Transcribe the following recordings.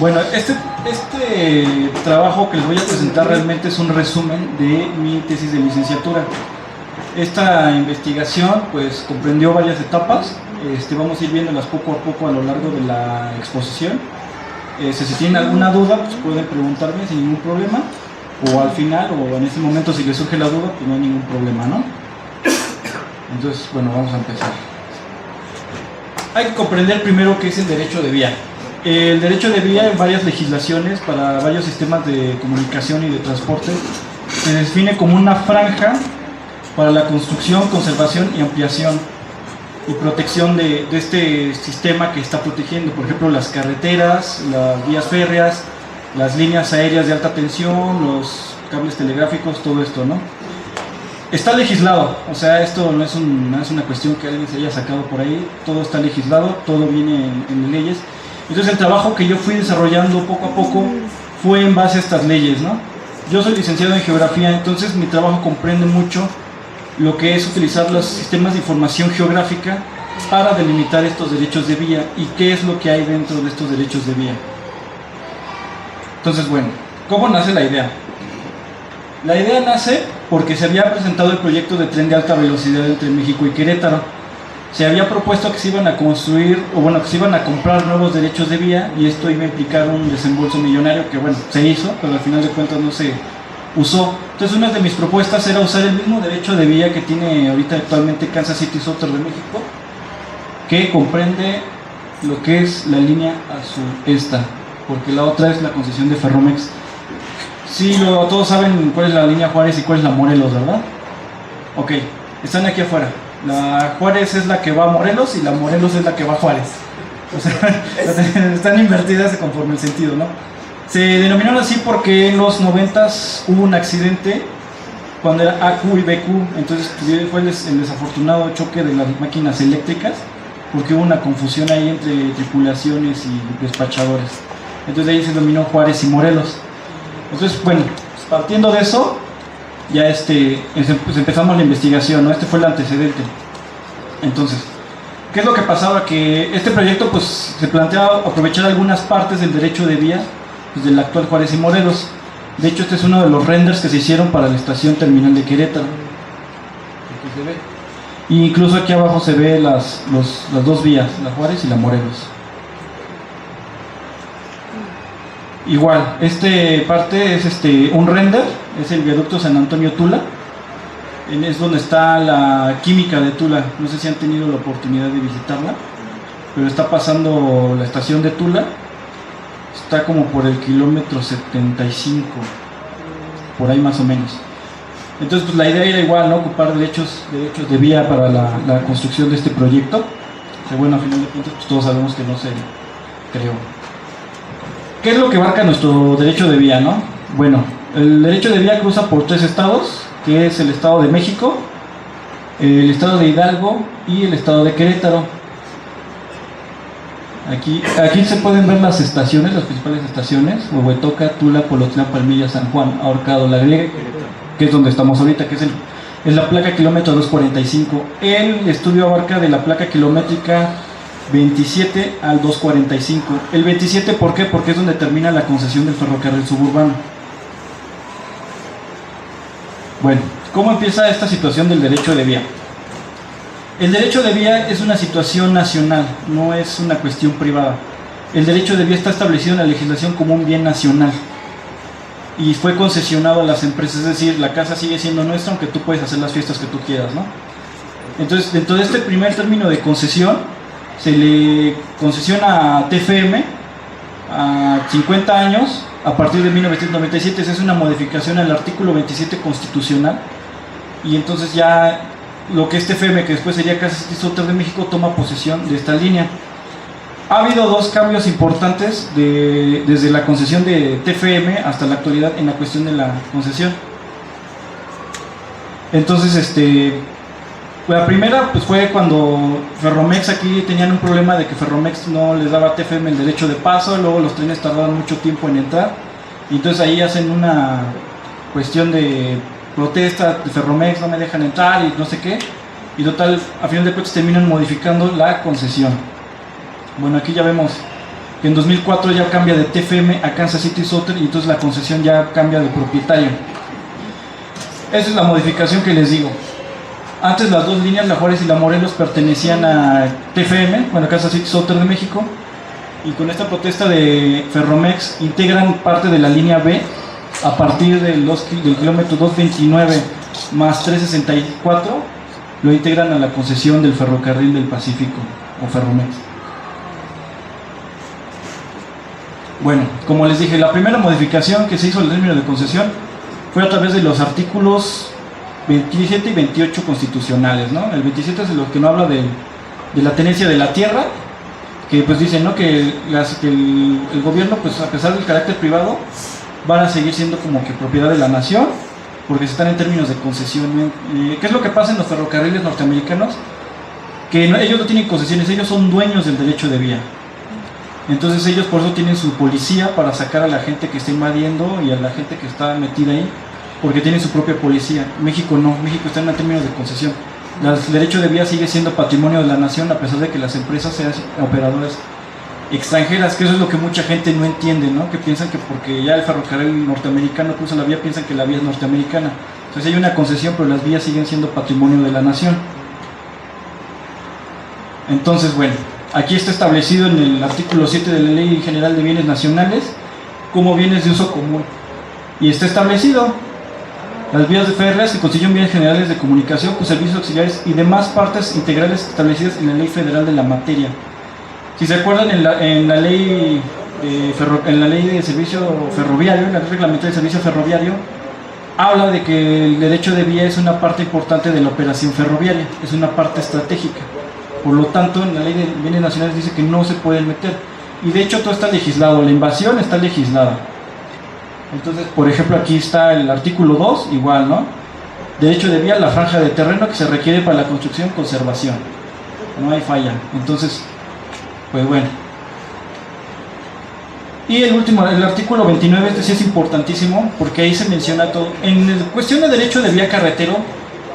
Bueno, este trabajo que les voy a presentar realmente es un resumen de mi tesis de licenciatura. Esta investigación pues comprendió varias etapas, vamos a ir viéndolas poco a poco a lo largo de la exposición. Si tienen alguna duda pues pueden preguntarme sin ningún problema, o al final o en este momento si les surge la duda pues no hay ningún problema, ¿no? Entonces, bueno, vamos a empezar. Hay que comprender primero qué es el derecho de vía. El derecho de vía en varias legislaciones para varios sistemas de comunicación y de transporte se define como una franja para la construcción, conservación y ampliación y protección de este sistema que está protegiendo, por ejemplo, las carreteras, las vías férreas, las líneas aéreas de alta tensión, los cables telegráficos, todo esto, ¿no? Está legislado, o sea, esto no es una cuestión que alguien se haya sacado por ahí, todo está legislado, todo viene en leyes. Entonces el trabajo que yo fui desarrollando poco a poco fue en base a estas leyes, ¿no? Yo soy licenciado en geografía, entonces mi trabajo comprende mucho lo que es utilizar los sistemas de información geográfica para delimitar estos derechos de vía y qué es lo que hay dentro de estos derechos de vía. Entonces, bueno, ¿cómo nace la idea? La idea nace porque se había presentado el proyecto de tren de alta velocidad entre México y Querétaro. Se había propuesto que se iban a construir, o bueno, que se iban a comprar nuevos derechos de vía, y esto iba a implicar un desembolso millonario que, bueno, se hizo, pero al final de cuentas no se usó. Entonces una de mis propuestas era usar el mismo derecho de vía que tiene ahorita actualmente Kansas City Southern de México, que comprende lo que es la línea azul, esta, porque la otra es la concesión de Ferromex. Sí, todos saben cuál es la línea Juárez y cuál es la Morelos, ¿verdad? Ok, están aquí afuera. La Juárez es la que va a Morelos y la Morelos es la que va a Juárez. O sea, están invertidas conforme el sentido, ¿no? Se denominaron así porque en los 90s hubo un accidente cuando era AQ y BQ, entonces fue el desafortunado choque de las máquinas eléctricas porque hubo una confusión ahí entre tripulaciones y despachadores. Entonces de ahí se denominó Juárez y Morelos. Entonces, bueno, pues partiendo de eso, ya pues empezamos la investigación, ¿no? Este fue el antecedente. Entonces, ¿qué es lo que pasaba? Que este proyecto pues se planteaba aprovechar algunas partes del derecho de vía pues, del actual Juárez y Morelos. De hecho, este es uno de los renders que se hicieron para la estación terminal de Querétaro. Aquí se ve. Y incluso aquí abajo se ve las dos vías, la Juárez y la Morelos. Igual, parte es un render, es el viaducto San Antonio Tula, es donde está la química de Tula. No sé si han tenido la oportunidad de visitarla, pero está pasando la estación de Tula, está como por el kilómetro 75, por ahí más o menos. Entonces pues la idea era igual, ¿no? Ocupar derechos de vía para la construcción de este proyecto, que bueno, a final de cuentas pues todos sabemos que no se creó. ¿Qué es lo que abarca nuestro derecho de vía, no? Bueno, el derecho de vía cruza por 3 estados, que es el estado de México, el estado de Hidalgo y el estado de Querétaro. Aquí se pueden ver las estaciones, las principales estaciones: Huehuetoca, Tula, Polotlán, Palmilla, San Juan, Ahorcado, La Griega, que es donde estamos ahorita, que es la placa kilómetro 245. El estudio abarca de la placa kilométrica 27 al 245. El 27, ¿por qué? Porque es donde termina la concesión del ferrocarril suburbano. Bueno, ¿cómo empieza esta situación del derecho de vía? El derecho de vía es una situación nacional, no es una cuestión privada. El derecho de vía está establecido en la legislación como un bien nacional y fue concesionado a las empresas, es decir, la casa sigue siendo nuestra aunque tú puedes hacer las fiestas que tú quieras, ¿no? Entonces, dentro de este primer término de concesión, se le concesiona a TFM a 50 años a partir de 1997. Esa es una modificación al artículo 27 constitucional, y entonces ya lo que es TFM, que después sería Kansas City Southern de México, toma posesión de esta línea. Ha habido dos cambios importantes desde la concesión de TFM hasta la actualidad en la cuestión de la concesión. Entonces, la primera pues fue cuando Ferromex, aquí tenían un problema de que Ferromex no les daba a TFM el derecho de paso, luego los trenes tardaban mucho tiempo en entrar, y entonces ahí hacen una cuestión de protesta de Ferromex, no me dejan entrar y no sé qué, y total, a final de cuentas terminan modificando la concesión. Bueno, aquí ya vemos que en 2004 ya cambia de TFM a Kansas City Southern y entonces la concesión ya cambia de propietario. Esa es la modificación que les digo. Antes las dos líneas, la Juárez y la Morelos, pertenecían a TFM, bueno, Kansas City Southern de México, y con esta protesta de Ferromex integran parte de la línea B a partir del kilómetro 229 más 364, lo integran a la concesión del Ferrocarril del Pacífico o Ferromex. Bueno, como les dije, la primera modificación que se hizo al término de concesión fue a través de los artículos 27 y 28 constitucionales, ¿no? El 27 es lo que no habla de la tenencia de la tierra, que pues dicen, ¿no?, que el gobierno, pues a pesar del carácter privado, van a seguir siendo como que propiedad de la nación, porque están en términos de concesión. ¿Qué es lo que pasa en los ferrocarriles norteamericanos? Que ellos no tienen concesiones, ellos son dueños del derecho de vía. Entonces ellos por eso tienen su policía para sacar a la gente que está invadiendo y a la gente que está metida ahí, porque tienen su propia policía. México no, México está en términos de concesión. El derecho de vía sigue siendo patrimonio de la nación, a pesar de que las empresas sean operadoras extranjeras, que eso es lo que mucha gente no entiende, ¿no? Que piensan que porque ya el ferrocarril norteamericano cruza la vía, piensan que la vía es norteamericana. Entonces hay una concesión, pero las vías siguen siendo patrimonio de la nación. Entonces, bueno, aquí está establecido en el artículo 7 de la Ley General de Bienes Nacionales como bienes de uso común. Y está establecido: las vías férreas que constituyen bienes generales de comunicación con servicios auxiliares y demás partes integrales establecidas en la Ley Federal de la materia. Si se acuerdan, en la ley de servicio ferroviario, en la ley reglamentaria de servicio ferroviario, habla de que el derecho de vía es una parte importante de la operación ferroviaria, es una parte estratégica. Por lo tanto, en la ley de bienes nacionales dice que no se pueden meter. Y de hecho todo está legislado, la invasión está legislada. Entonces, por ejemplo, aquí está el artículo 2, igual, ¿no? Derecho de vía, la franja de terreno que se requiere para la construcción y conservación. No hay falla. Entonces, pues bueno. Y el último, el artículo 29, este sí es importantísimo, porque ahí se menciona todo. En cuestión de derecho de vía carretero,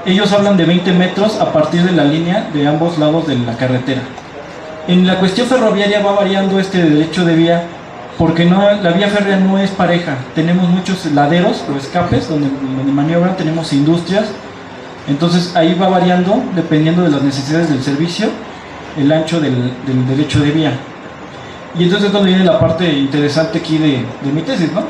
ellos hablan de 20 metros a partir de la línea de ambos lados de la carretera. En la cuestión ferroviaria va variando este derecho de vía, porque la vía férrea no es pareja. Tenemos muchos laderos o escapes donde maniobran, tenemos industrias. Entonces ahí va variando, dependiendo de las necesidades del servicio, el ancho del derecho de vía. Y entonces es donde viene la parte interesante aquí de mi tesis, ¿no?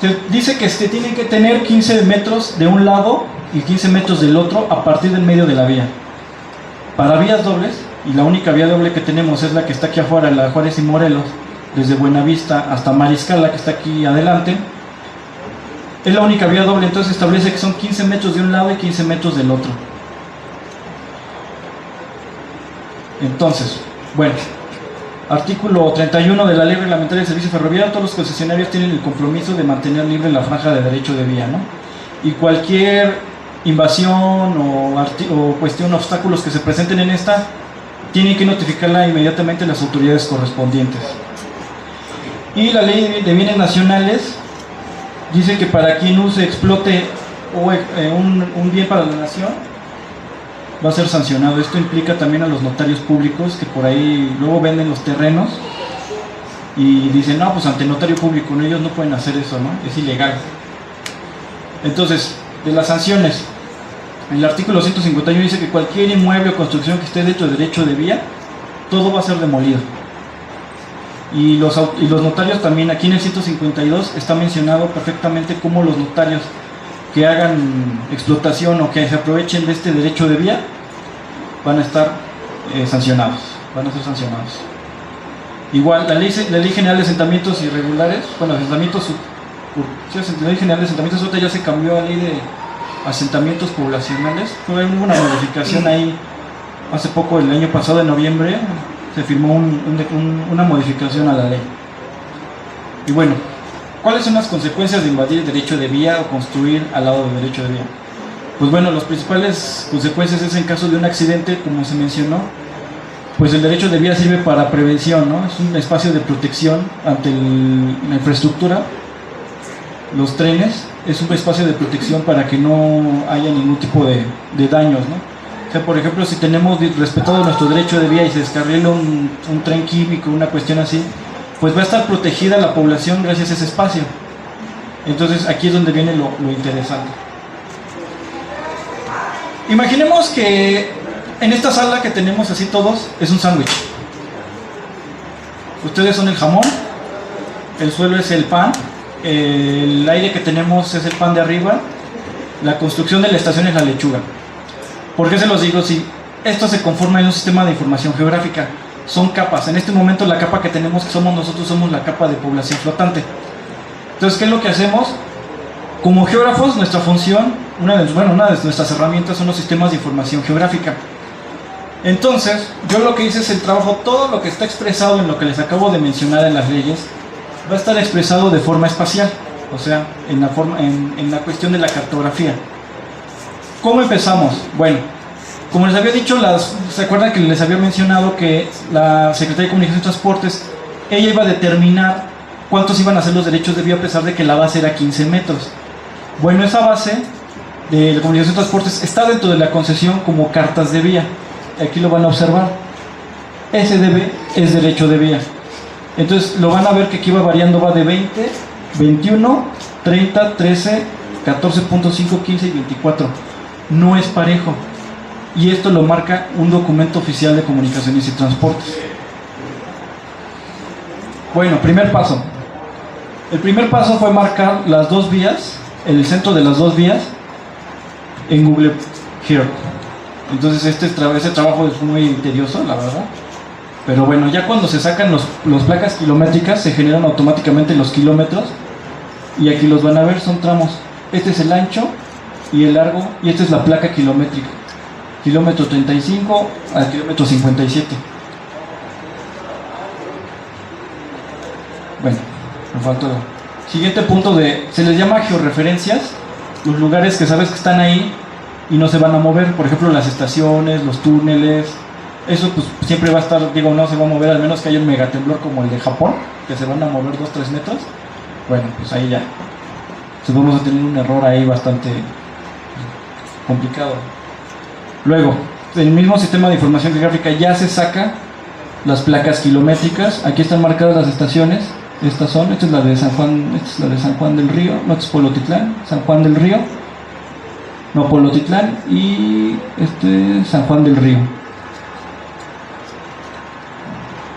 Se dice que se tienen que tener 15 metros de un lado y 15 metros del otro a partir del medio de la vía. Para vías dobles, y la única vía doble que tenemos es la que está aquí afuera, la Juárez y Morelos, desde Buenavista hasta Mariscal, la que está aquí adelante, es la única vía doble. Entonces establece que son 15 metros de un lado y 15 metros del otro. Entonces, bueno, artículo 31 de la Ley Reglamentaria de Servicio Ferroviario: todos los concesionarios tienen el compromiso de mantener libre la franja de derecho de vía, ¿no? Y cualquier invasión o cuestión, obstáculos que se presenten en esta, tienen que notificarla inmediatamente a las autoridades correspondientes. Y la Ley de Bienes Nacionales dice que para quien use, explote un bien para la nación, va a ser sancionado. Esto implica también a los notarios públicos, que por ahí luego venden los terrenos y dicen, no, pues ante notario público, no, ellos no pueden hacer eso, ¿no? Es ilegal. Entonces, de las sanciones, el artículo 151 dice que cualquier inmueble o construcción que esté dentro del derecho de vía, todo va a ser demolido. Y los notarios también, aquí en el 152 está mencionado perfectamente cómo los notarios que hagan explotación o que se aprovechen de este derecho de vía van a estar sancionados, van a ser sancionados. Igual, la ley general de asentamientos irregulares, bueno, asentamientos, la ley general de asentamientos ya se cambió a ley de asentamientos poblacionales. Hubo una modificación ahí hace poco, el año pasado, en noviembre, se firmó una modificación a la ley. Y bueno, ¿cuáles son las consecuencias de invadir el derecho de vía o construir al lado del derecho de vía? Pues bueno, las principales consecuencias es en caso de un accidente, como se mencionó, pues el derecho de vía sirve para prevención, ¿no? Es un espacio de protección ante la infraestructura. Los trenes es un espacio de protección para que no haya ningún tipo de daños, ¿no? sea, por ejemplo, si tenemos respetado nuestro derecho de vía y se descarrila un tren químico, una cuestión así, pues va a estar protegida la población gracias a ese espacio. Entonces aquí es donde viene lo interesante. Imaginemos que en esta sala que tenemos así todos es un sándwich. Ustedes son el jamón, el suelo es el pan, el aire que tenemos es el pan de arriba, la construcción de la estación es la lechuga. ¿Por qué se los digo? Si esto se conforma en un sistema de información geográfica, son capas. En este momento la capa que tenemos, que somos nosotros, somos la capa de población flotante. Entonces, ¿qué es lo que hacemos? Como geógrafos, nuestra función, una de nuestras herramientas son los sistemas de información geográfica. Entonces, yo lo que hice es el trabajo, todo lo que está expresado en lo que les acabo de mencionar en las leyes, va a estar expresado de forma espacial, o sea, en la cuestión de la cartografía. ¿Cómo empezamos? Bueno, como les había dicho, ¿se acuerdan que les había mencionado que la Secretaría de Comunicaciones y Transportes, ella iba a determinar cuántos iban a ser los derechos de vía a pesar de que la base era 15 metros? Bueno, esa base de la Comunicación y Transportes está dentro de la concesión como cartas de vía. Aquí lo van a observar. SDV es derecho de vía. Entonces lo van a ver que aquí va variando, va de 20, 21, 30, 13, 14.5, 15 y 24. No es parejo. Y esto lo marca un documento oficial de Comunicaciones y Transportes. Bueno, primer paso. El primer paso fue marcar las dos vías, el centro de las dos vías, en Google Earth. Entonces ese trabajo es muy tedioso, la verdad. Pero bueno, ya cuando se sacan los placas kilométricas, se generan automáticamente los kilómetros. Y aquí los van a ver, son tramos. Este es el ancho y el largo, y esta es la placa kilométrica. Kilómetro 35 al kilómetro 57. Bueno, me faltó. Siguiente punto se les llama georreferencias, los lugares que sabes que están ahí y no se van a mover, por ejemplo las estaciones, los túneles, eso pues siempre va a estar, no se va a mover, al menos que haya un megatemblor como el de Japón, que se van a mover 2-3 metros. Bueno, pues ahí ya. Entonces vamos a tener un error ahí bastante complicado. Luego, el mismo sistema de información geográfica ya se saca las placas kilométricas. Aquí están marcadas las estaciones. Esta es la de San Juan, esta es la de San Juan del Río, no, es Polotitlán, San Juan del Río, no, Polotitlán y San Juan del Río.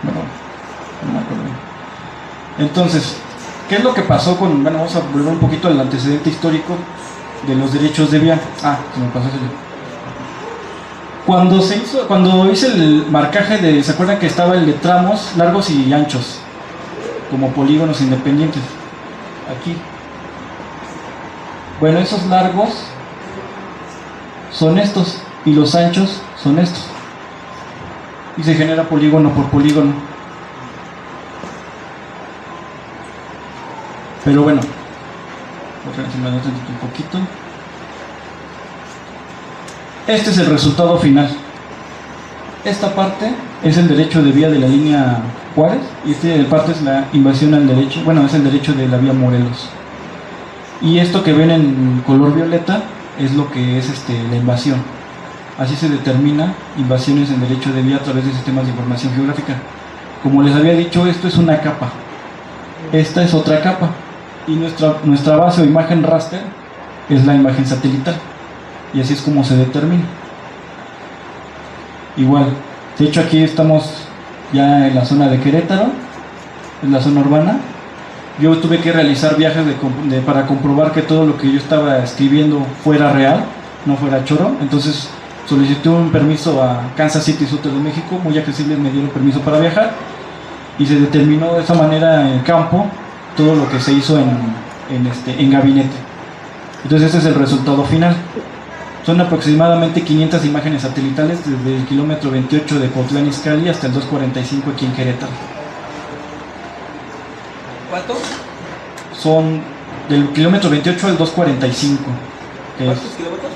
Bueno, no me acuerdo. Entonces, ¿qué es lo que pasó vamos a volver un poquito al antecedente histórico de los derechos de vía? Se me pasó ese. Cuando hice el marcaje ¿se acuerdan que estaba el de tramos largos y anchos? Como polígonos independientes. Aquí. Bueno, esos largos son estos y los anchos son estos. Y se genera polígono por polígono. Pero bueno, un poquito. Este es el resultado final. Esta parte es el derecho de vía de la línea Juárez y esta parte es la invasión al derecho, es el derecho de la vía Morelos. Y esto que ven en color violeta es lo que es la invasión. Así se determina invasiones en derecho de vía a través de sistemas de información geográfica. Como les había dicho, esto es una capa. Esta es otra capa. Y nuestra base o imagen raster es la imagen satelital. Y así es como se determina. Igual, de hecho aquí estamos ya en la zona de Querétaro, en la zona urbana. Yo tuve que realizar viajes para comprobar que todo lo que yo estaba escribiendo fuera real, no fuera choro. Entonces solicité un permiso a Kansas City, Sur de México, muy accesibles, me dieron permiso para viajar. Y se determinó de esa manera en el campo todo lo que se hizo en gabinete. Entonces ese es el resultado final. Son aproximadamente 500 imágenes satelitales desde el kilómetro 28 de Cuautitlán Izcalli hasta el 245 aquí en Querétaro. ¿Cuánto? Son del kilómetro 28 al 245. ¿Cuántos kilómetros?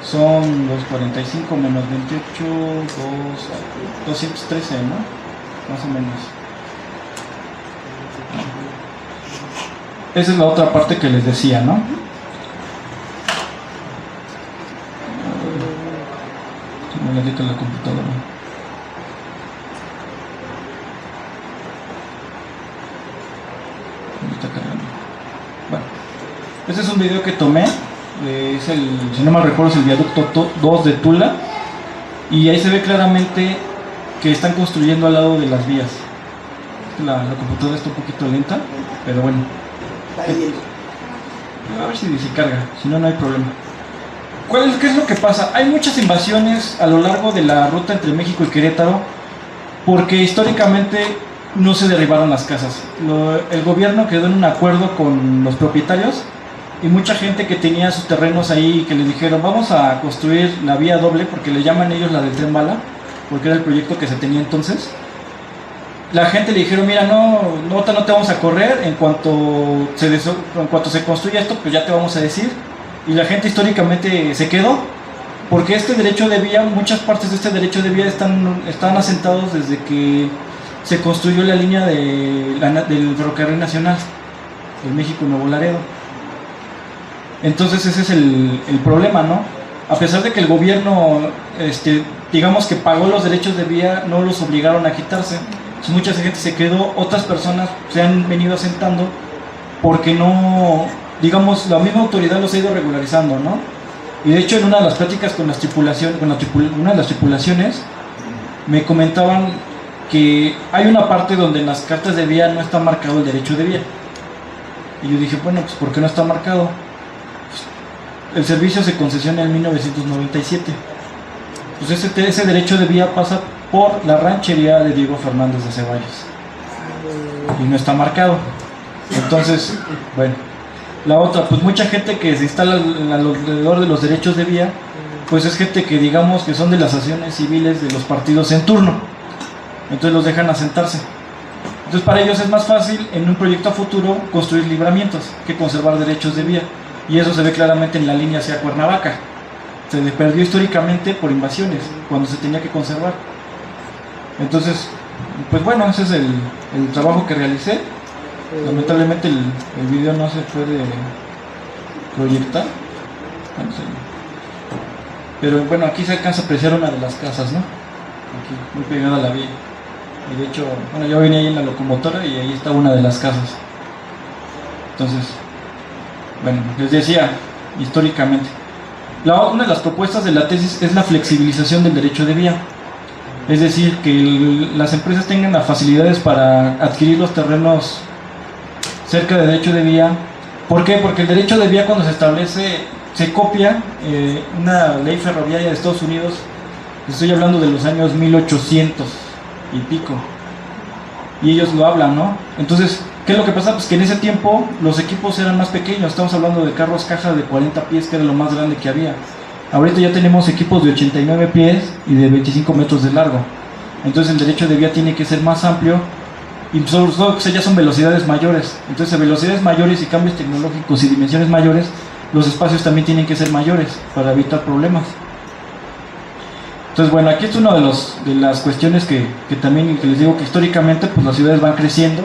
Son 245 menos 28, 213, ¿no? Más o menos. Esa es la otra parte que les decía, ¿no? cargadita la computadora. ¿Dónde está cargando? Bueno, este es un video que tomé. Es si no mal recuerdo, es el viaducto 2 de Tula. Y ahí se ve claramente que están construyendo al lado de las vías. La computadora está un poquito lenta, pero bueno. A ver si carga, si no, no hay problema. ¿Qué es lo que pasa? Hay muchas invasiones a lo largo de la ruta entre México y Querétaro, porque históricamente no se derribaron las casas. El gobierno quedó en un acuerdo con los propietarios y mucha gente que tenía sus terrenos ahí, que les dijeron vamos a construir la vía doble, porque le llaman ellos la del Tren Bala, porque era el proyecto que se tenía entonces. La gente le dijeron, mira, no te vamos a correr, en cuanto se construya esto, pues ya te vamos a decir. Y la gente históricamente se quedó, porque este derecho de vía, muchas partes de este derecho de vía están asentados desde que se construyó la línea del ferrocarril nacional, de México y Nuevo Laredo. Entonces ese es el problema, ¿no? A pesar de que el gobierno, digamos que pagó los derechos de vía, no los obligaron a quitarse. Mucha gente se quedó, otras personas se han venido asentando porque no, digamos, la misma autoridad los ha ido regularizando, ¿no? Y de hecho en una de las pláticas con una de las tripulaciones me comentaban que hay una parte donde en las cartas de vía no está marcado el derecho de vía. Y yo dije, bueno, pues ¿por qué no está marcado? El servicio se concesiona en 1997. Pues ese derecho de vía pasa por la ranchería de Diego Fernández de Ceballos y no está marcado. Entonces, bueno, la otra, pues mucha gente que se instala alrededor de los derechos de vía, pues es gente que digamos que son de las asociaciones civiles de los partidos en turno, entonces los dejan asentarse. Entonces para ellos es más fácil en un proyecto a futuro construir libramientos que conservar derechos de vía, y eso se ve claramente en la línea hacia Cuernavaca. Se perdió históricamente por invasiones, cuando se tenía que conservar. Entonces, pues bueno, ese es el trabajo que realicé. Lamentablemente el video no se puede proyectar. Pero bueno, aquí se alcanza a apreciar una de las casas, ¿no? Aquí, muy pegada a la vía. Y de hecho, bueno, yo venía ahí en la locomotora y ahí está una de las casas. Entonces, bueno, les decía, históricamente. Una de las propuestas de la tesis es la flexibilización del derecho de vía. Es decir, que las empresas tengan las facilidades para adquirir los terrenos cerca del derecho de vía. ¿Por qué? Porque el derecho de vía, cuando se establece, se copia una ley ferroviaria de Estados Unidos. Estoy hablando de los años 1800 y pico. Y ellos lo hablan, ¿no? Entonces, ¿qué es lo que pasa? Pues que en ese tiempo los equipos eran más pequeños. Estamos hablando de carros caja de 40 pies, que era lo más grande que había. Ahorita ya tenemos equipos de 89 pies y de 25 metros de largo. Entonces el derecho de vía tiene que ser más amplio, y sobre todo que ya son velocidades mayores. Entonces a velocidades mayores y cambios tecnológicos y dimensiones mayores, los espacios también tienen que ser mayores para evitar problemas. Entonces bueno, aquí es una de las cuestiones que también que les digo, que históricamente pues las ciudades van creciendo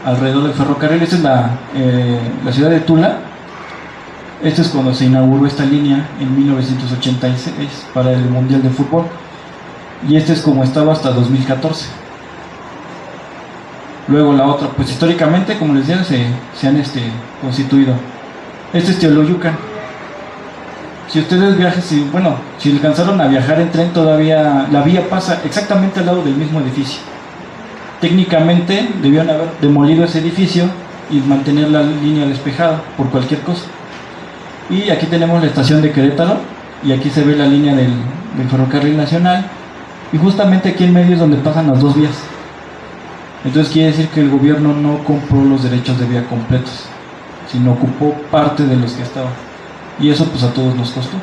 alrededor del ferrocarril. Esta es la ciudad de Tula. Este es cuando se inauguró esta línea en 1986 para el Mundial de Fútbol, y este es como estaba hasta 2014. Luego la otra, pues históricamente, como les decía, se han constituido. Este es Teoloyucan. Si ustedes si alcanzaron a viajar en tren, todavía la vía pasa exactamente al lado del mismo edificio. Técnicamente debían haber demolido ese edificio y mantener la línea despejada por cualquier cosa. Y aquí tenemos la estación de Querétaro, y aquí se ve la línea del ferrocarril nacional, y justamente aquí en medio es donde pasan las dos vías. Entonces quiere decir que el gobierno no compró los derechos de vía completos, sino ocupó parte de los que estaban, y eso pues a todos nos costó.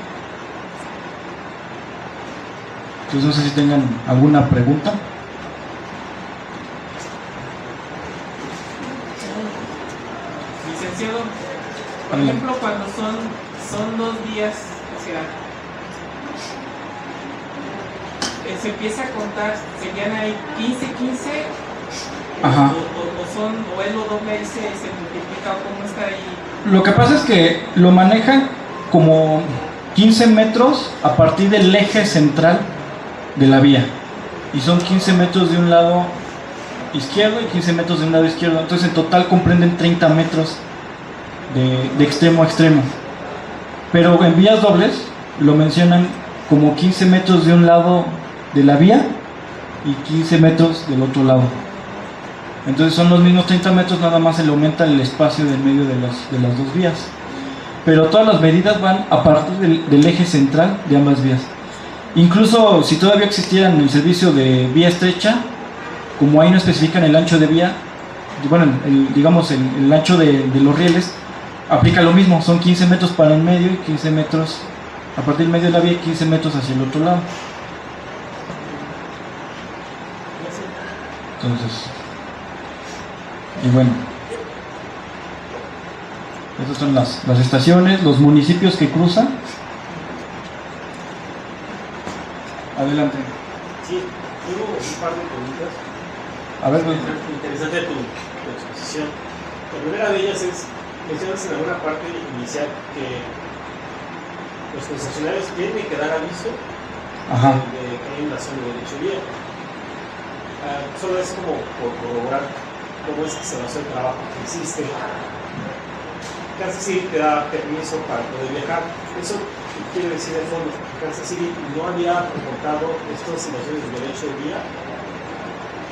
Entonces no sé si tengan alguna pregunta. Licenciado, por ejemplo, cuando son 2 días, o sea, se empieza a contar, serían ahí 15, Ajá. o es lo doble, ahí se multiplica, o cómo está ahí. Lo que pasa es que lo manejan como 15 metros a partir del eje central de la vía. Y son 15 metros de un lado izquierdo y 15 metros de un lado izquierdo. Entonces en total comprenden 30 metros de extremo a extremo. Pero en vías dobles lo mencionan como 15 metros de un lado de la vía y 15 metros del otro lado. Entonces son los mismos 30 metros, nada más se le aumenta el espacio del medio de las dos vías. Pero todas las medidas van a partir del eje central de ambas vías. Incluso si todavía existiera el servicio de vía estrecha, como ahí no especifican el ancho de vía, bueno, digamos el ancho de los rieles, aplica lo mismo, son 15 metros para el medio y 15 metros a partir del medio de la vía y 15 metros hacia el otro lado. Entonces, y bueno, estas son las estaciones, los municipios que cruzan. Adelante. Sí, tengo un par de preguntas. A ver, Interesante tu exposición. La primera de ellas es, mencionas en alguna parte inicial que los concesionarios tienen que dar aviso de que hay una zona de derecho vía. Solo es como por corroborar cómo es que se basó el trabajo que existe. Kansas City te da permiso para poder viajar. Eso quiere decir de fondo, Kansas City no había reportado estas situaciones de derecho de vía.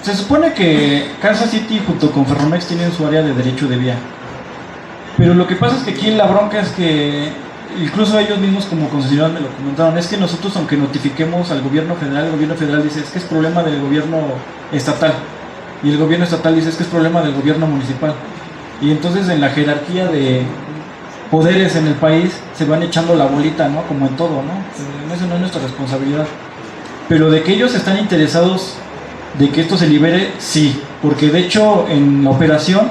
Se supone que Kansas City junto con Ferromex tienen su área de derecho de vía. Pero lo que pasa es que aquí la bronca es que incluso ellos mismos como concesionarios me lo comentaron, es que nosotros aunque notifiquemos al gobierno federal, el gobierno federal dice es que es problema del gobierno estatal. Y el gobierno estatal dice es que es problema del gobierno municipal. Y entonces en la jerarquía de poderes en el país se van echando la bolita, ¿no? Como en todo, ¿no? Eso no es nuestra responsabilidad. Pero de que ellos están interesados de que esto se libere, sí. Porque de hecho en la operación,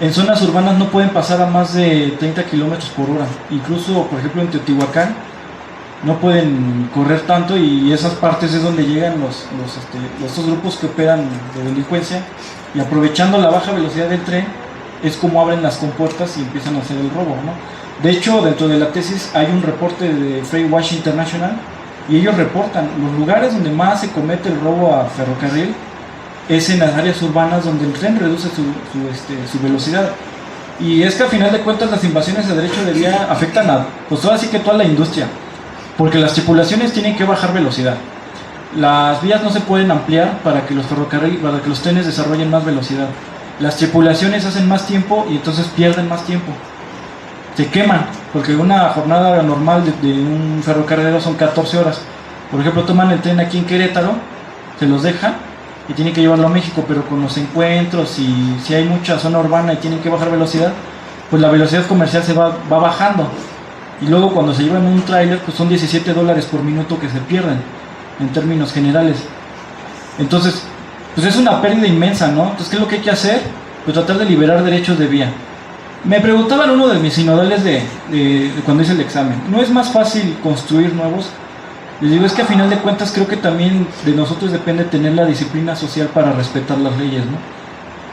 en zonas urbanas no pueden pasar a más de 30 kilómetros por hora. Incluso, por ejemplo, en Teotihuacán no pueden correr tanto y esas partes es donde llegan estos grupos que operan de delincuencia y aprovechando la baja velocidad del tren es como abren las compuertas y empiezan a hacer el robo, ¿no? De hecho, dentro de la tesis hay un reporte de Freightwash International y ellos reportan los lugares donde más se comete el robo a ferrocarril es en las áreas urbanas donde el tren reduce su velocidad. Y es que al final de cuentas las invasiones de derecho de vía afectan a, pues ahora sí que toda la industria, porque las tripulaciones tienen que bajar velocidad. Las vías no se pueden ampliar para que los trenes desarrollen más velocidad. Las tripulaciones hacen más tiempo y entonces pierden más tiempo. Se queman, porque una jornada normal de un ferrocarrilero son 14 horas. Por ejemplo, toman el tren aquí en Querétaro, se los dejan y tienen que llevarlo a México, pero con los encuentros y si hay mucha zona urbana y tienen que bajar velocidad, pues la velocidad comercial se va bajando. Y luego cuando se llevan un tráiler, pues son $17 por minuto que se pierden, en términos generales. Entonces, pues es una pérdida inmensa, ¿no? Entonces, ¿qué es lo que hay que hacer? Pues tratar de liberar derechos de vía. Me preguntaban uno de mis sinodales de cuando hice el examen, ¿no es más fácil construir nuevos? Les digo, es que a final de cuentas creo que también de nosotros depende tener la disciplina social para respetar las leyes, ¿no?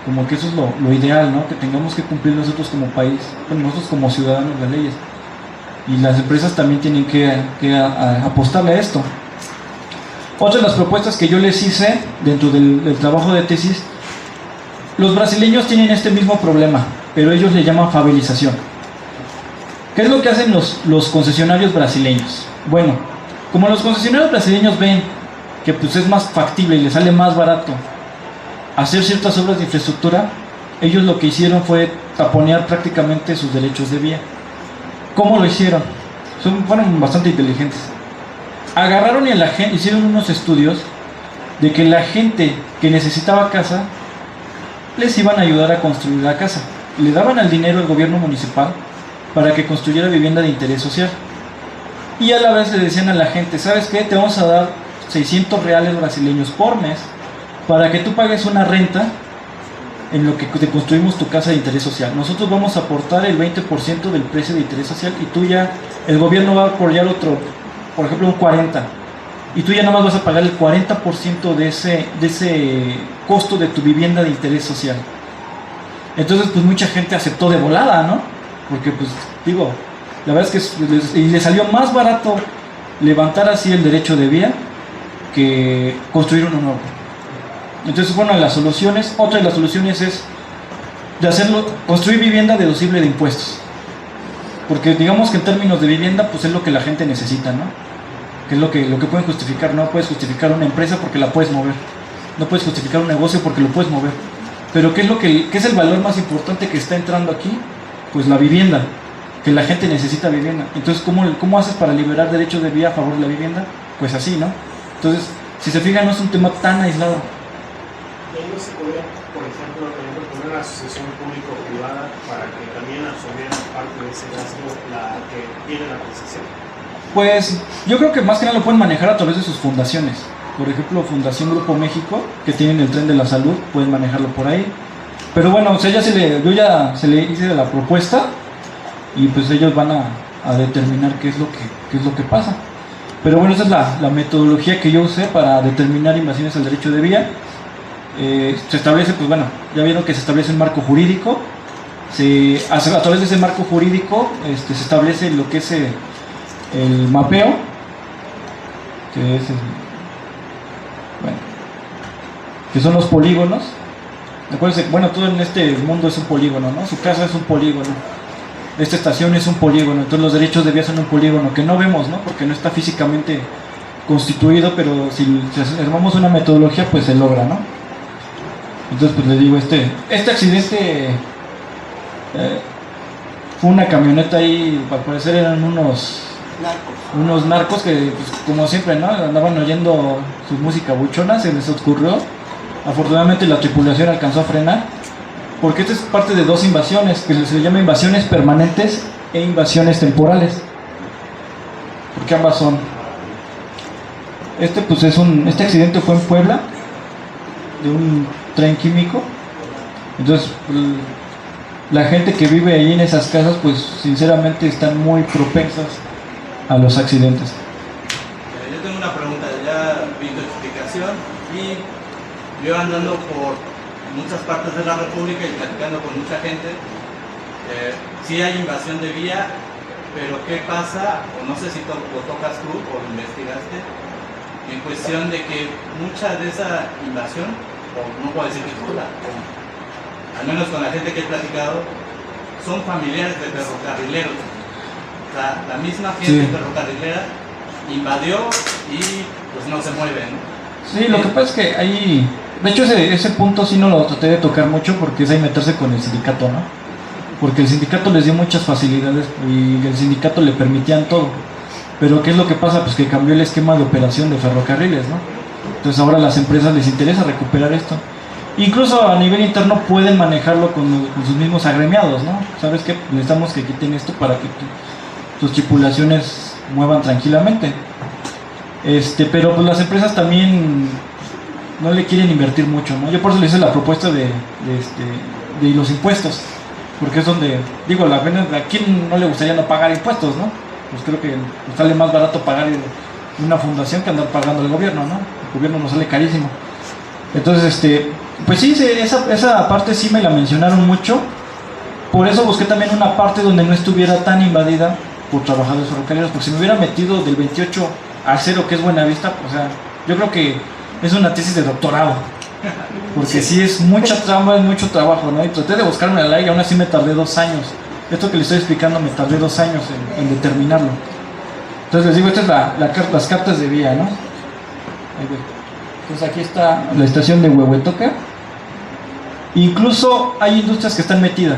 Como que eso es lo ideal, ¿no? Que tengamos que cumplir nosotros como país, nosotros como ciudadanos las leyes. Y las empresas también tienen que apostarle a esto. Otra de las propuestas que yo les hice dentro del trabajo de tesis, los brasileños tienen este mismo problema, pero ellos le llaman favelización. ¿Qué es lo que hacen los concesionarios brasileños? Bueno, como los concesionarios brasileños ven que pues es más factible y les sale más barato hacer ciertas obras de infraestructura, ellos lo que hicieron fue taponear prácticamente sus derechos de vía. ¿Cómo lo hicieron? Fueron bastante inteligentes. Agarraron y hicieron unos estudios de que la gente que necesitaba casa les iban a ayudar a construir la casa. Le daban el dinero al gobierno municipal para que construyera vivienda de interés social. Y a la vez le decían a la gente, ¿sabes qué? Te vamos a dar 600 reales brasileños por mes para que tú pagues una renta en lo que te construimos tu casa de interés social. Nosotros vamos a aportar el 20% del precio de interés social y tú ya, el gobierno va a apoyar otro, por ejemplo un 40%, y tú ya nada más vas a pagar el 40% de ese costo de tu vivienda de interés social. Entonces pues mucha gente aceptó de volada, ¿no? Porque pues digo, la verdad es que les salió más barato levantar así el derecho de vía que construir uno nuevo. Entonces, bueno, las soluciones, otra de las soluciones es de hacerlo, construir vivienda deducible de impuestos. Porque digamos que en términos de vivienda, pues es lo que la gente necesita, ¿no? Que es lo que pueden justificar. No puedes justificar una empresa porque la puedes mover. No puedes justificar un negocio porque lo puedes mover. Pero ¿qué es el valor más importante que está entrando aquí? Pues la vivienda, que la gente necesita vivienda. Entonces, ¿cómo haces para liberar derechos de vía a favor de la vivienda? Pues así, ¿no? Entonces, si se fijan, no es un tema tan aislado. ¿Y ahí no se podría, por ejemplo, poner una asociación público-privada para que también absorbiera parte de ese gasto la que tiene la concesión? Pues yo creo que más que nada lo pueden manejar a través de sus fundaciones. Por ejemplo, Fundación Grupo México, que tienen el tren de la salud, pueden manejarlo por ahí. Pero bueno, o sea, yo ya se le hice la propuesta y pues ellos van a determinar qué es lo que pasa. Pero bueno, esa es la metodología que yo usé para determinar invasiones al derecho de vía. Se establece, pues bueno, ya vieron que se establece un marco jurídico. A través de ese marco jurídico se establece lo que es el mapeo, que es que son los polígonos. Acuérdense, bueno, todo en este mundo es un polígono, ¿no? Su casa es un polígono, esta estación es un polígono, entonces los derechos de vía son un polígono que no vemos, ¿no? Porque no está físicamente constituido, pero si armamos una metodología, pues se logra, ¿no? Entonces, pues les digo, este accidente fue una camioneta ahí, al parecer eran unos narcos que, pues, como siempre, ¿no? Andaban oyendo su música buchona, se les ocurrió. Afortunadamente la tripulación alcanzó a frenar, porque esta es parte de dos invasiones, que se le llama invasiones permanentes e invasiones temporales, porque ambas son. Este accidente fue en Puebla, de un tren químico. Entonces, la gente que vive ahí en esas casas, pues sinceramente están muy propensas a los accidentes. Yo tengo una pregunta, ya vi tu explicación y yo andando por muchas partes de la República y platicando con mucha gente, sí hay invasión de vía, pero ¿qué pasa? O no sé si lo tocas tú o lo investigaste, en cuestión de que mucha de esa invasión, o no puedo decir que toda, al menos con la gente que he platicado, son familiares de ferrocarrileros. O sea, la misma gente ferrocarrilera invadió y pues no se mueve, ¿no? Sí, lo que pasa es que ahí, de hecho ese punto sí no lo traté de tocar mucho porque es ahí meterse con el sindicato, ¿no? Porque el sindicato les dio muchas facilidades y el sindicato le permitían todo. Pero ¿qué es lo que pasa? Pues que cambió el esquema de operación de ferrocarriles, ¿no? Entonces ahora a las empresas les interesa recuperar esto. Incluso a nivel interno pueden manejarlo con sus mismos agremiados, ¿no? ¿Sabes qué? Necesitamos que quiten esto para que tus tripulaciones muevan tranquilamente. Pero pues las empresas también no le quieren invertir mucho, ¿no? Yo por eso le hice la propuesta de los impuestos, porque es donde, digo, ¿a quién no le gustaría no pagar impuestos, no? Pues creo que nos sale más barato pagar una fundación que andar pagando el gobierno, ¿no? El gobierno nos sale carísimo. Entonces, pues sí, esa parte sí me la mencionaron mucho. Por eso busqué también una parte donde no estuviera tan invadida por trabajadores ferrocarrileros, porque si me hubiera metido del 28 a 0, que es Buenavista, o sea, yo creo que es una tesis de doctorado, porque sí es mucha trama, es mucho trabajo, ¿no? Y traté de buscarme la ley y aún así me tardé 2 años. Esto que les estoy explicando me tardé 2 años en determinarlo. Entonces les digo, esta es las cartas de vía, ¿no? Ahí ve. Entonces aquí está la estación de Huehuetoca. Incluso hay industrias que están metidas.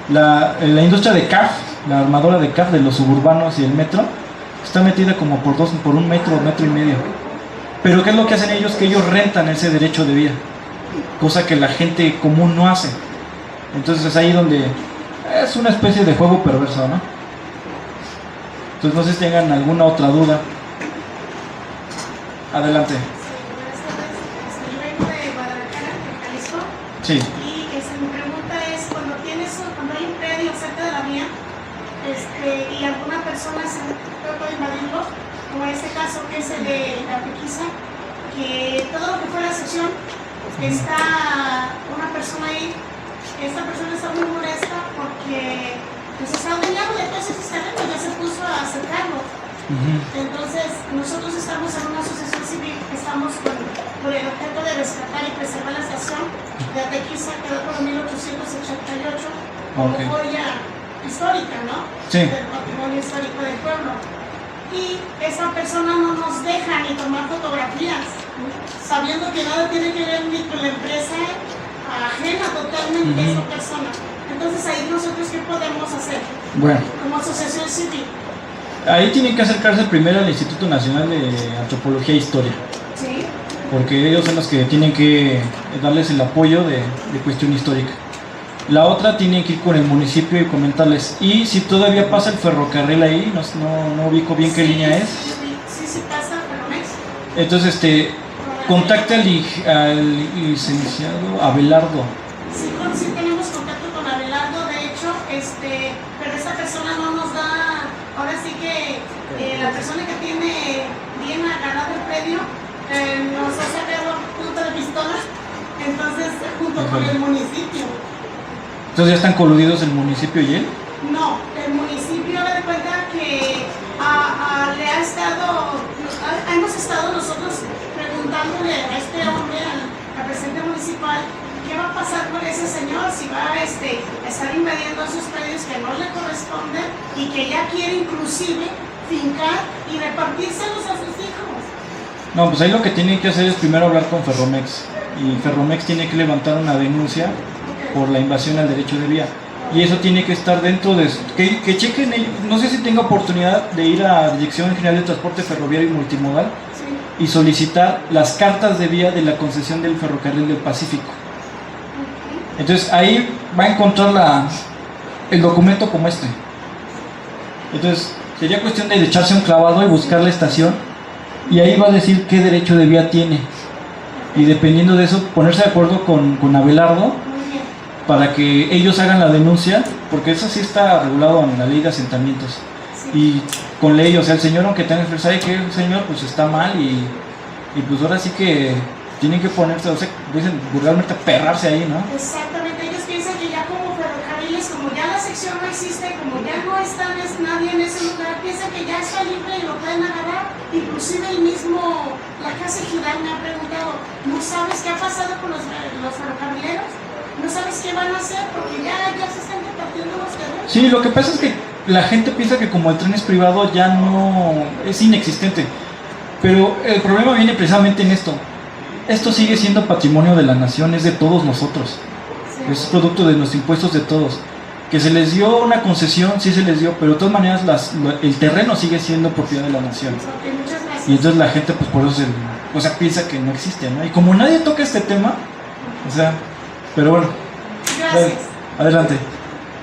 La industria de CAF, la armadora de CAF de los suburbanos y el metro, está metida como por 1 metro, 1,5 metros. Pero ¿qué es lo que hacen ellos? Que ellos rentan ese derecho de vía, cosa que la gente común no hace. Entonces es ahí donde es una especie de juego perverso, ¿no? Entonces no sé si tengan alguna otra duda. Adelante. Yo vengo de Guadalajara, de Jalisco. Sí. Y mi pregunta es, cuando hay un predio cerca de la vía, y alguna persona se trata de invadirlo, como en este caso que es el de la Pequiza, que todo lo que fue la sección, está una persona ahí, esta persona está muy molesta porque pues está adueñado de todos esos terrenos, ya se puso a acercarlo. Entonces, nosotros estamos en una asociación civil que estamos por el objeto de rescatar y preservar la estación de Atequiza, que data de 1888, como joya histórica, ¿no? Sí. Del patrimonio histórico del pueblo. Y esa persona no nos deja ni tomar fotografías, sabiendo que nada tiene que ver ni con la empresa, ajena totalmente a esa persona. Entonces ahí nosotros, ¿qué podemos hacer? Bueno, Como asociación civil. ahí tienen que acercarse primero al Instituto Nacional de Antropología e Historia, ¿Sí? porque ellos son los que tienen que darles el apoyo de cuestión histórica. La otra tiene que ir con el municipio y comentarles. Y si todavía pasa el ferrocarril ahí, no ubico bien qué línea es. Sí pasa, pero no es. Entonces, contacte al licenciado Abelardo. Sí tenemos contacto con Abelardo, de hecho, pero esta persona no nos da, ahora sí que la persona que tiene bien ganado el predio nos ha sacado punto de pistola, entonces junto con el municipio. Entonces ya están coludidos el municipio y él. No, el municipio me da cuenta que hemos estado nosotros preguntándole a este hombre, al presidente municipal, qué va a pasar con ese señor, si va a estar invadiendo esos predios que no le corresponden y que ya quiere inclusive fincar y repartírselos a sus hijos. No, pues ahí lo que tienen que hacer es primero hablar con Ferromex. Y Ferromex tiene que levantar una denuncia por la invasión al derecho de vía. Y eso tiene que estar dentro de... Que chequen ellos. No sé si tenga oportunidad de ir a la Dirección General de Transporte Ferroviario y Multimodal y solicitar las cartas de vía de la concesión del Ferrocarril del Pacífico. Entonces ahí va a encontrar el documento como este. Entonces sería cuestión de echarse un clavado y buscar la estación, y ahí va a decir qué derecho de vía tiene. Y dependiendo de eso, ponerse de acuerdo con Abelardo para que ellos hagan la denuncia, porque eso sí está regulado en la ley de asentamientos. Y con ley, o sea, el señor, aunque tenga que sabe que el señor pues está mal y pues ahora sí que tienen que ponerse, o sea, dicen vulgarmente perrarse ahí, ¿no? Exactamente, ellos piensan que ya como ferrocarriles, como ya la sección no existe, como ya no está nadie en ese lugar, piensan que ya está libre y lo pueden agarrar. Inclusive la casa ejidal me ha preguntado, ¿no sabes qué ha pasado con los ferrocarrileros? ¿No sabes qué van a hacer? Porque ya se están repartiendo los terrenos. Sí, lo que pasa es que la gente piensa que como el tren es privado ya no es inexistente, pero el problema viene precisamente en esto. Esto sigue siendo patrimonio de la nación, es de todos nosotros, es producto de los impuestos de todos. Que se les dio una concesión, sí se les dio, pero de todas maneras el terreno sigue siendo propiedad de la nación. Y entonces la gente pues por eso piensa que no existe, ¿no? Y como nadie toca este tema, pero bueno. Gracias. Adelante.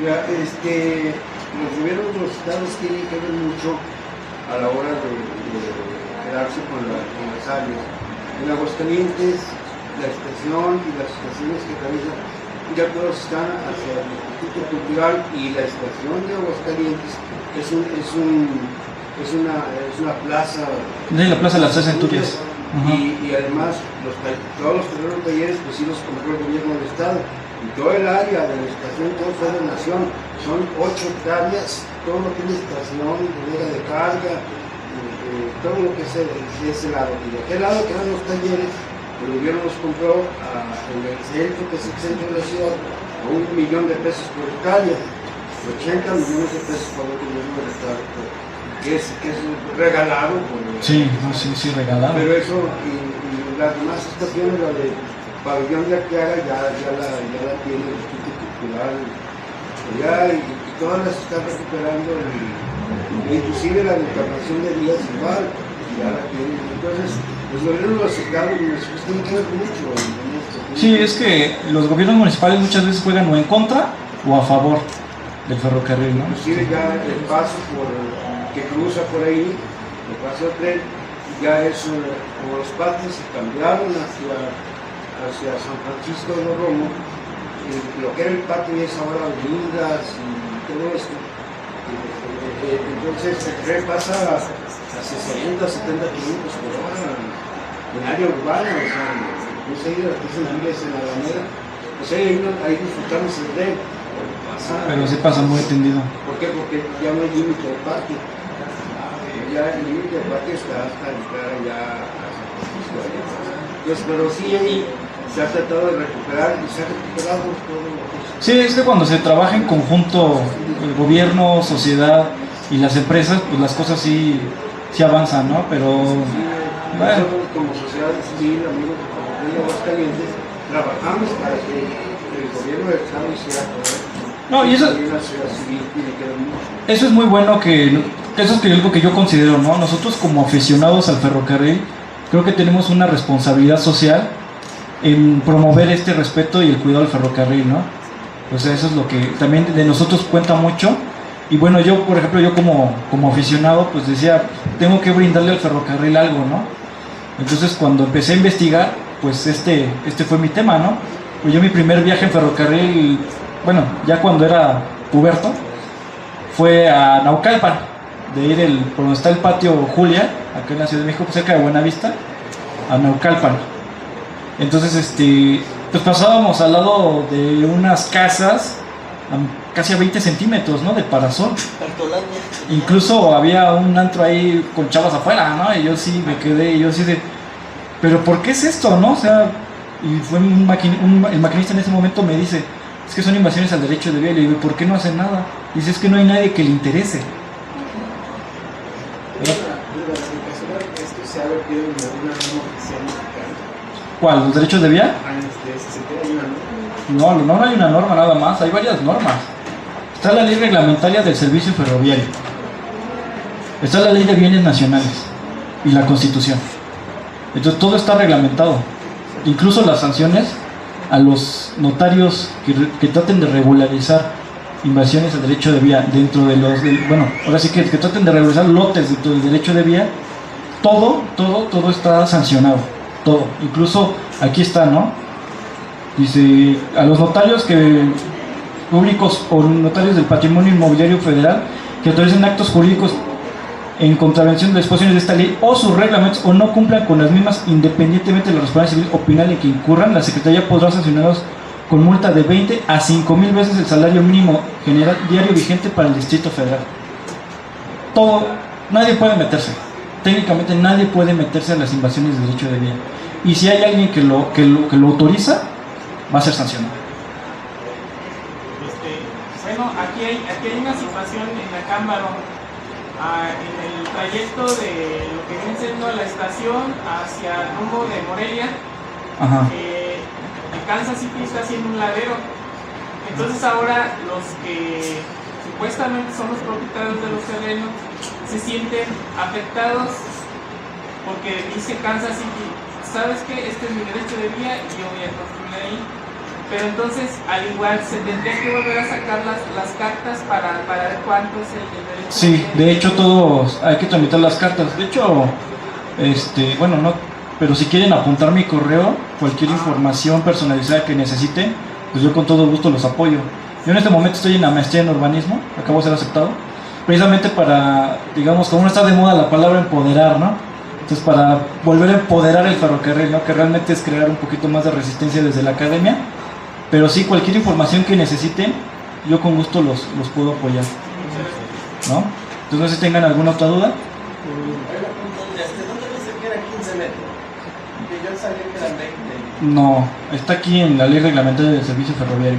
Mira, los gobiernos de los estados tienen que ver mucho a la hora de quedarse con las áreas. En Aguascalientes, la estación y las estaciones que realizan ya todos están hacia el Instituto Cultural, y la estación de Aguascalientes es una plaza. De la Plaza de las Tres Centurias. Y además todos los terrenos talleres pues sí los compró el gobierno del estado, y todo el área de la estación, todo fue de nación, son 8 hectáreas, todo lo que es estación, bodega de carga, todo lo que es de ese lado. Y de aquel lado que eran los talleres, el gobierno los compró en el centro, que es el centro de la ciudad, a $1.000.000 por hectárea, 80 millones de pesos por el gobierno del estado, que es regalado. Sí, regalado. Pero eso, y las demás estaciones, la de Pabellón de Arteaga, ya la tiene el Instituto Cultural, y todas las están recuperando, inclusive la encarnación de Díaz igual, ya la tienen. Entonces, los gobiernos de los estados tienen que ver mucho en esto. Sí, es que los gobiernos municipales muchas veces juegan o en contra o a favor del ferrocarril, ¿no? Inclusive ya el paso que cruza por ahí, el paso del tren, ya es como los patios se cambiaron hacia San Francisco de los Romos, lo que era el patio es ahora avenidas y todo esto. Entonces el tren pasa a 60, 70 kilómetros por hora en área urbana, o sea, no sé, aquí en la iglesia, en la Alameda, pues ahí disfrutamos el tren. Pero se pasa muy tendido. ¿Por qué? Porque ya no hay límite de parque. ya el límite de parque está hasta entrar allá a San Francisco. Entonces, pero sí se ha tratado de recuperar y se ha recuperado todo lo que Sí, es que cuando se trabaja en conjunto, el gobierno, sociedad y las empresas, pues las cosas sí avanzan, ¿no? Pero bueno. Nosotros como sociedad civil, amigos de Ferrocarril Aguascalientes, trabajamos para que el gobierno del Estado hiciera todo. No, y eso, También la sociedad civil tiene que ver mucho. eso es muy bueno, eso es algo que yo considero, ¿no? Nosotros como aficionados al ferrocarril, creo que tenemos una responsabilidad social en promover este respeto y el cuidado al ferrocarril, ¿no? O sea, eso es lo que también de nosotros cuenta mucho. Y bueno, yo, por ejemplo, yo como aficionado, pues decía, tengo que brindarle al ferrocarril algo, ¿no? Entonces, cuando empecé a investigar, pues este fue mi tema, ¿no? Pues yo mi primer viaje en ferrocarril, bueno, ya cuando era puberto, fue a Naucalpan, de ir por donde está el patio Julia, acá en la Ciudad de México, cerca de Buenavista, a Naucalpan. Entonces, pues pasábamos al lado de unas casas, casi a 20 centímetros, ¿no? De parasol. Incluso había un antro ahí con chavas afuera, ¿no? Y yo sí me quedé, yo sí de, ¿pero por qué es esto, no? O sea, y fue el maquinista en ese momento me dice, es que son invasiones al derecho de vía. Y le digo, ¿por qué no hacen nada? Y dice, es que no hay nadie que le interese. Esto se ha vertido en una norma oficial mexicana. ¿Cuál? ¿Los derechos de vía? Se tiene una norma. No hay una norma nada más, hay varias normas. Está la ley reglamentaria del servicio ferroviario. Está la ley de bienes nacionales y la Constitución. Entonces todo está reglamentado. Incluso las sanciones a los notarios que traten de regularizar invasiones al derecho de vía dentro de ahora sí que traten de regularizar lotes dentro del derecho de vía, todo está sancionado, todo. Incluso aquí está, ¿no? Dice, a los notarios públicos o notarios del patrimonio inmobiliario federal que autoricen actos jurídicos en contravención de las disposiciones de esta ley o sus reglamentos o no cumplan con las mismas independientemente de la responsabilidad civil o penal en que incurran, la Secretaría podrá sancionarlos con multa de 20 a 5,000 veces el salario mínimo general diario vigente para el Distrito Federal. Nadie puede meterse, técnicamente nadie puede meterse a las invasiones de derecho de vía. Y si hay alguien que lo autoriza, va a ser sancionado. Bueno, aquí hay una situación en Acámbaro, en el trayecto de lo que viene siendo la estación hacia el rumbo de Morelia. Ajá. Kansas City está haciendo un ladero. Entonces ahora los que supuestamente son los propietarios de los terrenos se sienten afectados porque dice Kansas City, ¿sabes qué? Este es mi derecho de vía y yo voy a construir ahí. Pero entonces, al igual, se tendría que volver a sacar las cartas para ver cuánto es el derecho. Sí, de hecho todos hay que tramitar las cartas. De hecho, bueno, no, pero si quieren apuntar mi correo, cualquier información personalizada que necesiten, pues yo con todo gusto los apoyo. Yo en este momento estoy en la maestría en urbanismo, acabo de ser aceptado, precisamente para, digamos, como no está de moda la palabra empoderar, ¿no? Entonces para volver a empoderar el ferrocarril, ¿no? Que realmente es crear un poquito más de resistencia desde la academia. Pero sí, cualquier información que necesiten, yo con gusto los puedo apoyar, ¿no? Entonces no sé si tengan alguna otra duda. ¿Dónde dice que era 15 metros? Que yo sabía que eran 20. No, está aquí en la ley reglamentaria del servicio ferroviario.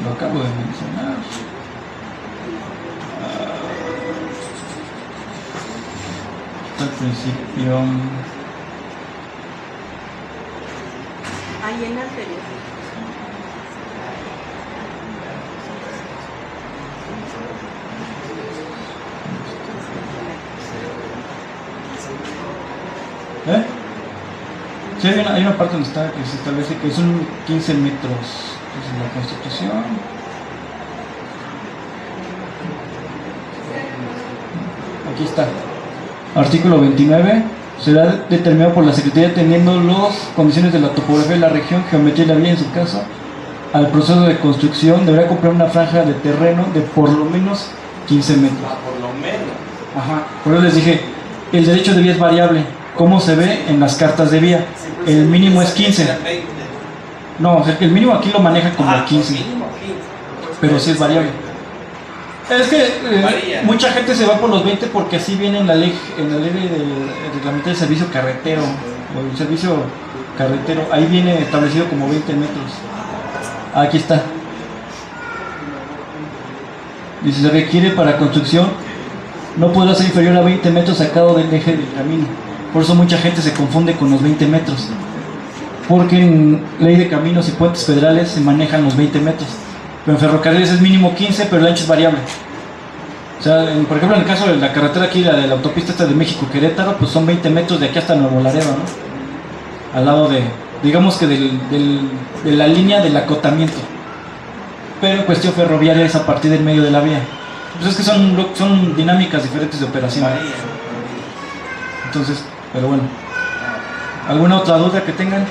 Lo acabo de mencionar. Está al principio. Ahí en la anterior. Sí, hay una parte donde está que se establece que son 15 metros. Entonces la Constitución. Aquí está. Artículo 29. Será determinado por la Secretaría teniendo las condiciones de la topografía de la región, geometría de la vía en su caso. Al proceso de construcción deberá comprar una franja de terreno de por lo menos 15 metros. Por lo menos. Ajá. Por eso les dije, el derecho de vía es variable. ¿Cómo se ve en las cartas de vía? El mínimo es 15. No, o sea, el mínimo aquí lo maneja como 15. Mínimo 15. Pero sí es variable. Es que Varía. mucha gente se va por los 20 porque así viene en la ley de reglamento del servicio carretero o el servicio carretero, ahí viene establecido como 20 metros. Aquí está. Dice, se requiere para construcción, no podrá ser inferior a 20 metros sacado del eje del camino. Por eso mucha gente se confunde con los 20 metros. Porque en ley de caminos y puentes federales se manejan los 20 metros. Pero en ferrocarriles es mínimo 15, pero el ancho es variable. O sea, por ejemplo, en el caso de la carretera aquí, la de la autopista esta de México-Querétaro, pues son 20 metros de aquí hasta Nuevo Laredo, ¿no? Al lado de, digamos que de la línea del acotamiento. Pero en cuestión ferroviaria es a partir del medio de la vía. Pues es que son dinámicas diferentes de operación. Varía. Entonces, pero bueno. ¿Alguna otra duda que tengan?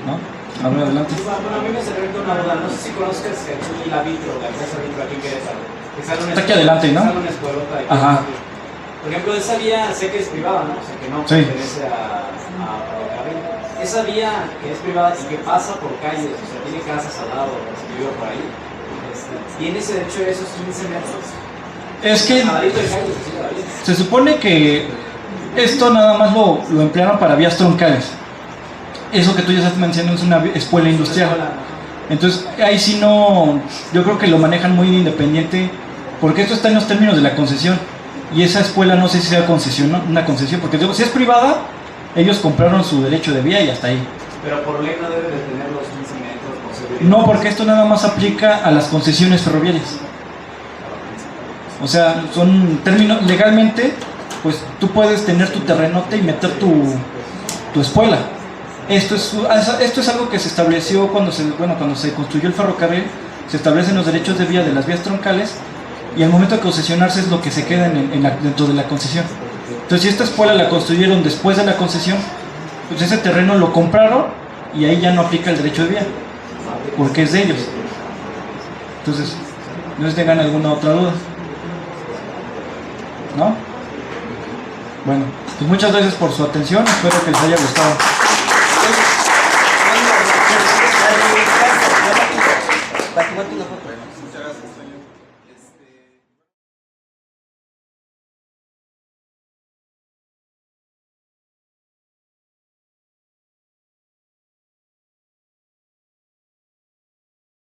¿No? A ver, adelante. Bueno, a mí me salió una duda. No sé si conozcas aquí la Vitro, la empresa Vitro aquí en Querétaro. Está aquí adelante, ¿no? Sale una escuelota aquí. Ajá. Por ejemplo, esa vía sé que es privada, ¿no? O sea, que no Sí. pertenece a ferrocarril. Esa vía que es privada y que pasa por calles, o sea, tiene casas al lado, se vive por ahí. ¿Tiene ese derecho de esos 15 metros? Es que Al ladito de calles, sí, la vía. se supone que esto nada más lo emplearon para vías troncales. Eso que tú ya estás mencionando es una escuela industrial. Entonces, ahí sí no, yo creo que lo manejan muy independiente, porque esto está en los términos de la concesión. Y esa escuela no sé si sea una concesión, porque digo, si es privada, ellos compraron su derecho de vía y hasta ahí. Pero por ley no debe de tener los 15 metros por seguridad. No, porque esto nada más aplica a las concesiones ferroviarias. O sea, son términos, legalmente, pues tú puedes tener tu terrenote y meter tu espuela. Esto es algo que se estableció cuando se construyó el ferrocarril, se establecen los derechos de vía de las vías troncales y al momento de concesionarse es lo que se queda dentro de la concesión. Entonces, si esta espuela la construyeron después de la concesión, pues ese terreno lo compraron y ahí ya no aplica el derecho de vía, porque es de ellos. Entonces, no sé si tengan alguna otra duda. ¿No? Bueno, pues muchas gracias por su atención, espero que les haya gustado.